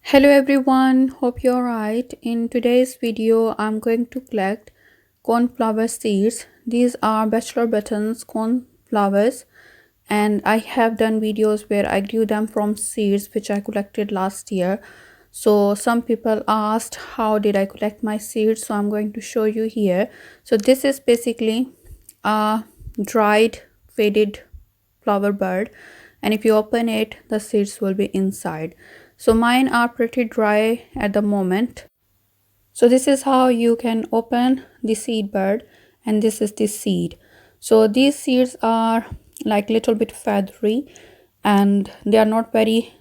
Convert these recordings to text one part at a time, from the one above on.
Hello everyone, hope you're right. In today's video, I'm going to collect cornflower seeds. These are bachelor buttons cornflowers, and I have done videos where I grew them from seeds which I collected last year. So some people asked how did I collect my seeds, so I'm going to show you here. So this is basically a dried faded flower bud, and if you open it the seeds will be inside. So mine are pretty dry at the moment. So this is how you can open the seed bud, and this is the seed. So these seeds are like little bit feathery, and they are not very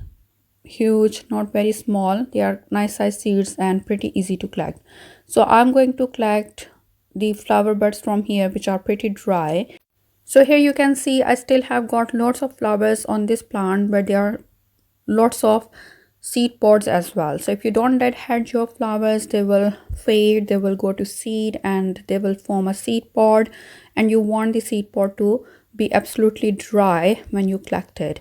huge, not very small. They are nice size seeds and pretty easy to collect. So I'm going to collect the flower buds from here which are pretty dry. So here you can see I still have got lots of flowers on this plant, but there are lots of seed pods as well. So if you don't deadhead your flowers, they will fade, they will go to seed, and they will form a seed pod, and you want the seed pod to be absolutely dry when you collect it.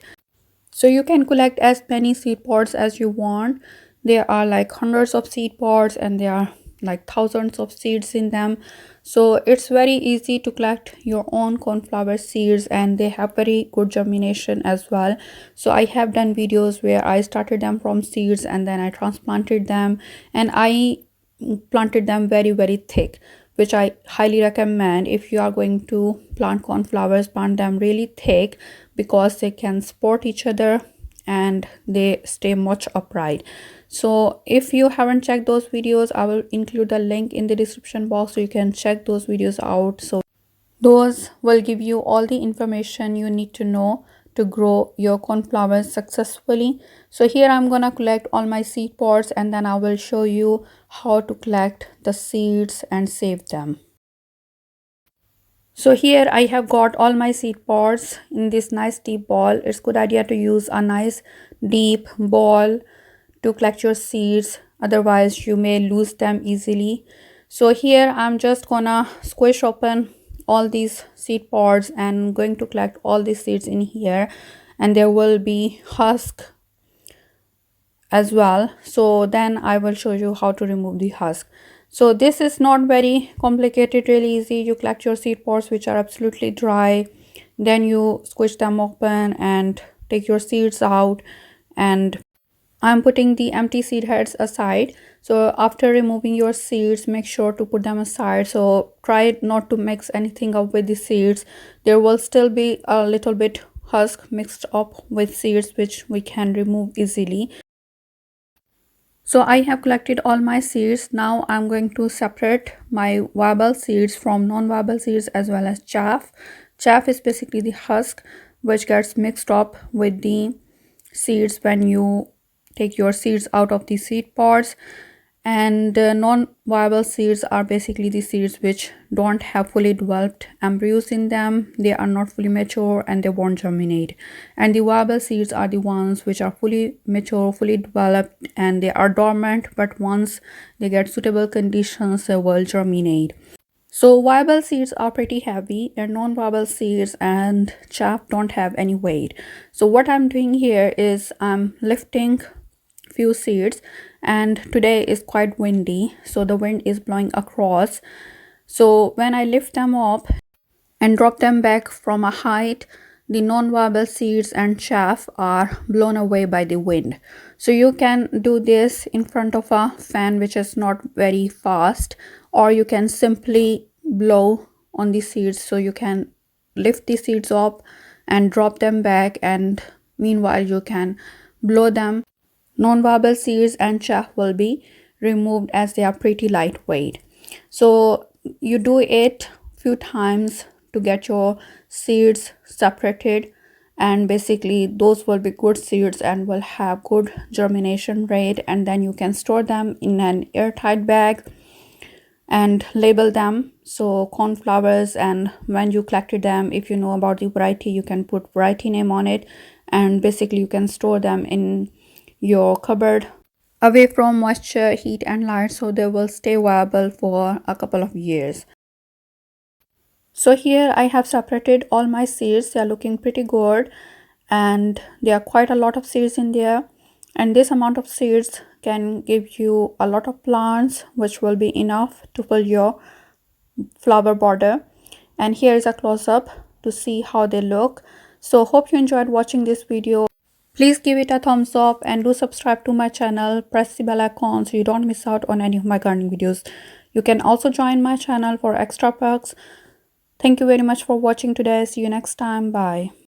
So you can collect as many seed pods as you want. There are like hundreds of seed pods, and there are like thousands of seeds in them. So it's very easy to collect your own cornflower seeds, and they have very good germination as well. So I have done videos where I started them from seeds and then I transplanted them, and I planted them very thick, which I highly recommend. If you are going to plant cornflowers, plant them really thick because they can support each other and they stay much upright. So if you haven't checked those videos, I will include the link in the description box so you can check those videos out. So those will give you all the information you need to know to grow your cornflowers successfully. So here I'm gonna collect all my seed pods, and then I will show you how to collect the seeds and save them. So here I have got all my seed pods in this nice deep ball. It's good idea to use a nice deep ball to collect your seeds, otherwise you may lose them easily. So here I'm just gonna squish open all these seed pods and going to collect all these seeds in here, and there will be husk as well. So then I will show you how to remove the husk. So this is not very complicated, really easy. You collect your seed pods which are absolutely dry, then you squish them open and take your seeds out, and I'm putting the empty seed heads aside. So after removing your seeds, make sure to put them aside. So try not to mix anything up with the seeds. There will still be a little bit husk mixed up with seeds which we can remove easily. So I have collected all my seeds. Now I'm going to separate my viable seeds from non-viable seeds as well as chaff. Chaff is basically the husk which gets mixed up with the seeds when you take your seeds out of the seed pods, and non-viable seeds are basically the seeds which don't have fully developed embryos in them. They are not fully mature and they won't germinate, and the viable seeds are the ones which are fully mature, fully developed, and they are dormant, but once they get suitable conditions they will germinate. So viable seeds are pretty heavy, and non-viable seeds and chaff don't have any weight. So what I'm doing here is I'm lifting few seeds, and today is quite windy, so the wind is blowing across. So when I lift them up and drop them back from a height, the non-viable seeds and chaff are blown away by the wind. So you can do this in front of a fan which is not very fast, or you can simply blow on the seeds. So you can lift the seeds up and drop them back, and meanwhile you can blow them. Non-viable seeds and chaff will be removed as they are pretty lightweight. So you do it few times to get your seeds separated, and basically those will be good seeds and will have good germination rate, and then you can store them in an airtight bag and label them. So cornflowers, and when you collected them, if you know about the variety, you can put variety name on it, and basically you can store them in your cupboard away from moisture, heat and light, so they will stay viable for a couple of years. So here I have separated all my seeds. They are looking pretty good, and there are quite a lot of seeds in there. And this amount of seeds can give you a lot of plants, which will be enough to fill your flower border. And here is a close-up to see how they look. So hope you enjoyed watching this video. Please give it a thumbs up and do subscribe to my channel. Press the bell icon so you don't miss out on any of my gardening videos. You can also join my channel for extra perks. Thank you very much for watching today. See you next time. Bye.